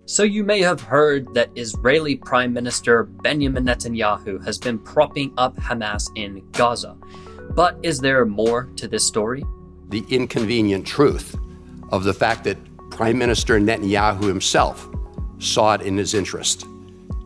So you may have heard that Israeli Prime Minister Benjamin Netanyahu has been propping up Hamas in Gaza. But is there more to this story? The inconvenient truth of the fact that Prime Minister Netanyahu himself saw it in his interest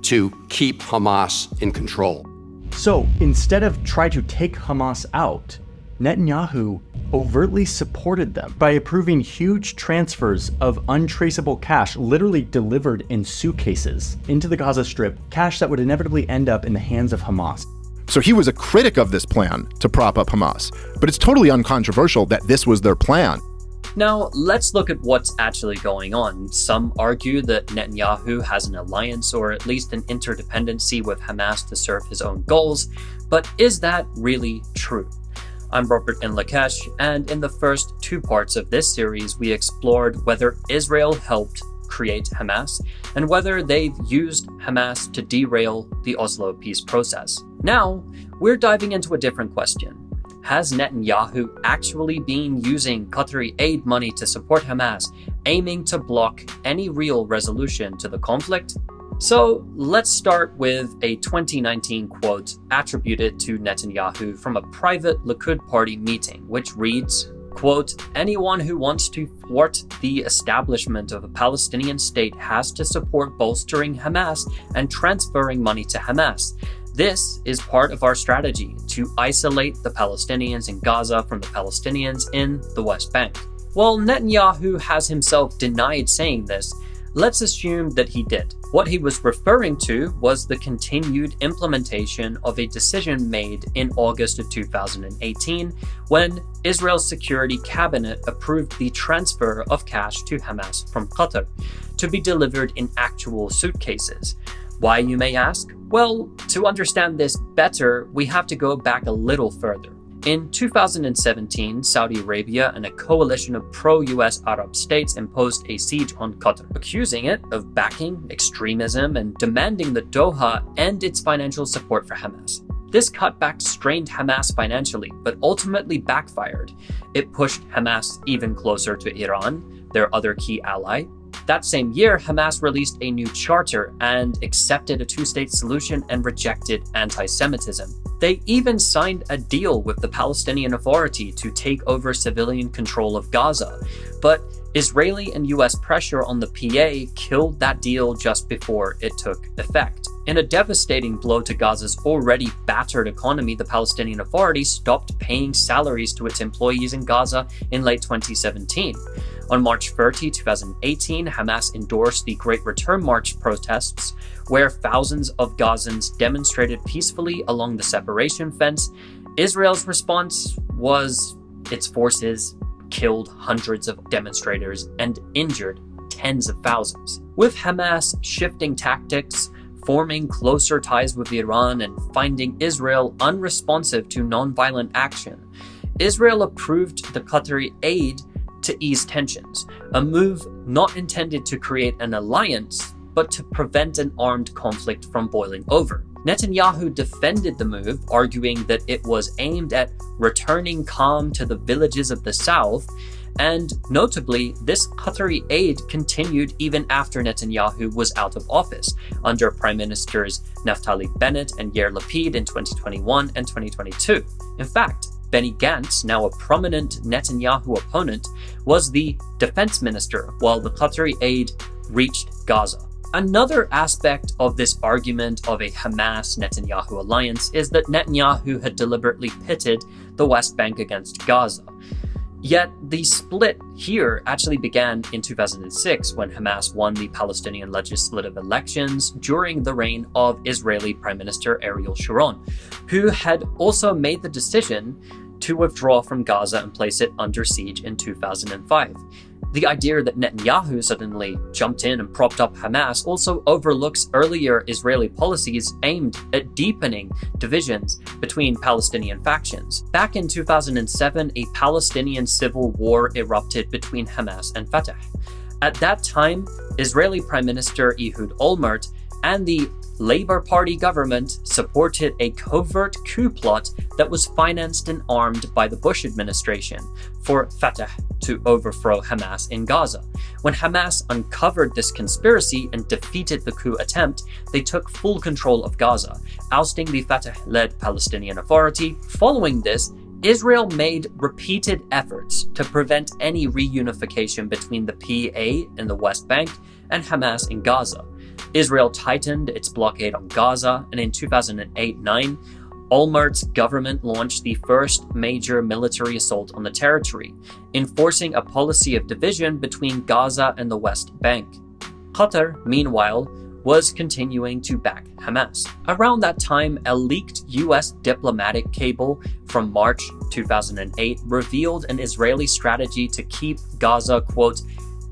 to keep Hamas in control. So instead of try to take Hamas out, Netanyahu overtly supported them by approving huge transfers of untraceable cash literally delivered in suitcases into the Gaza Strip, cash that would inevitably end up in the hands of Hamas. So he was a critic of this plan to prop up Hamas, but it's totally uncontroversial that this was their plan. Now, let's look at what's actually going on. Some argue that Netanyahu has an alliance or at least an interdependency with Hamas to serve his own goals, but is that really true? I'm Robert Inlakesh, and in the first two parts of this series, we explored whether Israel helped create Hamas and whether they've used Hamas to derail the Oslo peace process. Now, we're diving into a different question. Has Netanyahu actually been using Qatari aid money to support Hamas, aiming to block any real resolution to the conflict? So let's start with a 2019 quote attributed to Netanyahu from a private Likud party meeting, which reads, quote, "Anyone who wants to thwart the establishment of a Palestinian state has to support bolstering Hamas and transferring money to Hamas. This is part of our strategy to isolate the Palestinians in Gaza from the Palestinians in the West Bank." While Netanyahu has himself denied saying this, let's assume that he did. What he was referring to was the continued implementation of a decision made in August of 2018 when Israel's security cabinet approved the transfer of cash to Hamas from Qatar to be delivered in actual suitcases. Why, you may ask? Well, to understand this better, we have to go back a little further. In 2017, Saudi Arabia and a coalition of pro-US Arab states imposed a siege on Qatar, accusing it of backing extremism and demanding that Doha end its financial support for Hamas. This cutback strained Hamas financially, but ultimately backfired. It pushed Hamas even closer to Iran, their other key ally. That same year, Hamas released a new charter and accepted a two-state solution and rejected anti-Semitism. They even signed a deal with the Palestinian Authority to take over civilian control of Gaza, but Israeli and US pressure on the PA killed that deal just before it took effect. In a devastating blow to Gaza's already battered economy, the Palestinian Authority stopped paying salaries to its employees in Gaza in late 2017. On March 30, 2018, Hamas endorsed the Great Return March protests, where thousands of Gazans demonstrated peacefully along the separation fence. Israel's response was its forces killed hundreds of demonstrators and injured tens of thousands. With Hamas shifting tactics, forming closer ties with Iran, and finding Israel unresponsive to nonviolent action, Israel approved the Qatari aid to ease tensions, a move not intended to create an alliance, but to prevent an armed conflict from boiling over. Netanyahu defended the move, arguing that it was aimed at returning calm to the villages of the south, and notably, this Qatari aid continued even after Netanyahu was out of office, under Prime Ministers Naftali Bennett and Yair Lapid in 2021 and 2022. In fact, Benny Gantz, now a prominent Netanyahu opponent, was the defense minister while the Qatari aid reached Gaza. Another aspect of this argument of a Hamas-Netanyahu alliance is that Netanyahu had deliberately pitted the West Bank against Gaza. Yet the split here actually began in 2006 when Hamas won the Palestinian legislative elections during the reign of Israeli Prime Minister Ariel Sharon, who had also made the decision to withdraw from Gaza and place it under siege in 2005. The idea that Netanyahu suddenly jumped in and propped up Hamas also overlooks earlier Israeli policies aimed at deepening divisions between Palestinian factions. Back in 2007, a Palestinian civil war erupted between Hamas and Fatah. At that time, Israeli Prime Minister Ehud Olmert and the Labour Party government supported a covert coup plot that was financed and armed by the Bush administration for Fatah to overthrow Hamas in Gaza. When Hamas uncovered this conspiracy and defeated the coup attempt, they took full control of Gaza, ousting the Fatah-led Palestinian Authority. Following this, Israel made repeated efforts to prevent any reunification between the PA in the West Bank and Hamas in Gaza. Israel tightened its blockade on Gaza, and in 2008-9, Olmert's government launched the first major military assault on the territory, enforcing a policy of division between Gaza and the West Bank. Qatar, meanwhile, was continuing to back Hamas. Around that time, a leaked US diplomatic cable from March 2008 revealed an Israeli strategy to keep Gaza, quote,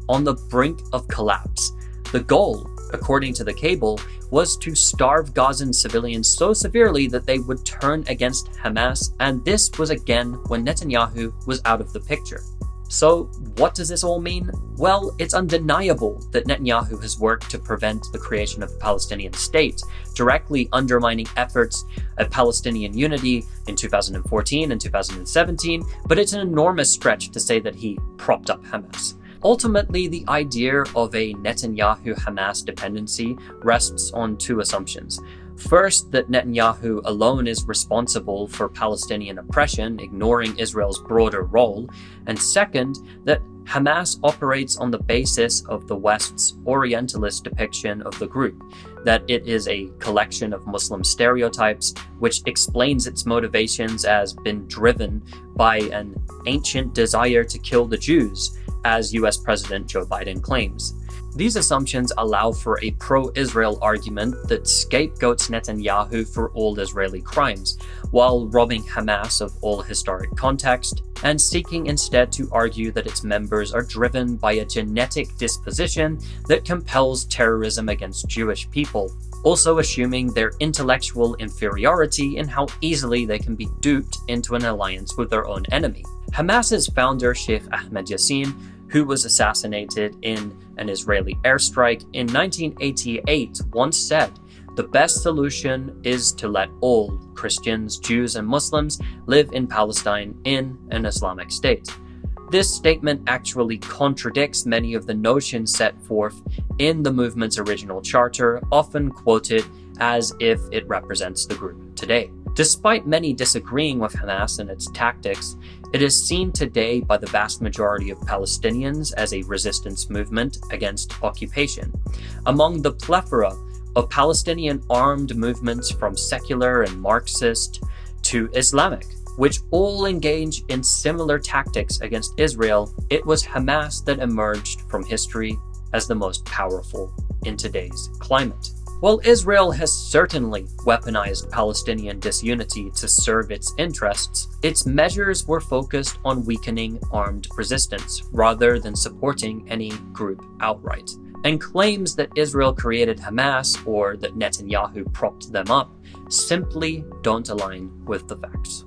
on the brink of collapse. The goal, according to the cable, was to starve Gazan civilians so severely that they would turn against Hamas, and this was again when Netanyahu was out of the picture. So what does this all mean? Well, it's undeniable that Netanyahu has worked to prevent the creation of a Palestinian state, directly undermining efforts at Palestinian unity in 2014 and 2017, but it's an enormous stretch to say that he propped up Hamas. Ultimately, the idea of a Netanyahu-Hamas dependency rests on two assumptions. First, that Netanyahu alone is responsible for Palestinian oppression, ignoring Israel's broader role. And second, that Hamas operates on the basis of the West's Orientalist depiction of the group, that it is a collection of Muslim stereotypes, which explains its motivations as being driven by an ancient desire to kill the Jews, as US President Joe Biden claims. These assumptions allow for a pro-Israel argument that scapegoats Netanyahu for all Israeli crimes, while robbing Hamas of all historic context, and seeking instead to argue that its members are driven by a genetic disposition that compels terrorism against Jewish people, also assuming their intellectual inferiority in how easily they can be duped into an alliance with their own enemy. Hamas's founder, Sheikh Ahmed Yassin, who was assassinated in an Israeli airstrike in 1988, once said, "The best solution is to let all Christians, Jews, and Muslims live in Palestine in an Islamic state." This statement actually contradicts many of the notions set forth in the movement's original charter, often quoted as if it represents the group today. Despite many disagreeing with Hamas and its tactics, it is seen today by the vast majority of Palestinians as a resistance movement against occupation. Among the plethora of Palestinian armed movements from secular and Marxist to Islamic, which all engage in similar tactics against Israel, it was Hamas that emerged from history as the most powerful in today's climate. While Israel has certainly weaponized Palestinian disunity to serve its interests, its measures were focused on weakening armed resistance rather than supporting any group outright. And claims that Israel created Hamas or that Netanyahu propped them up simply don't align with the facts.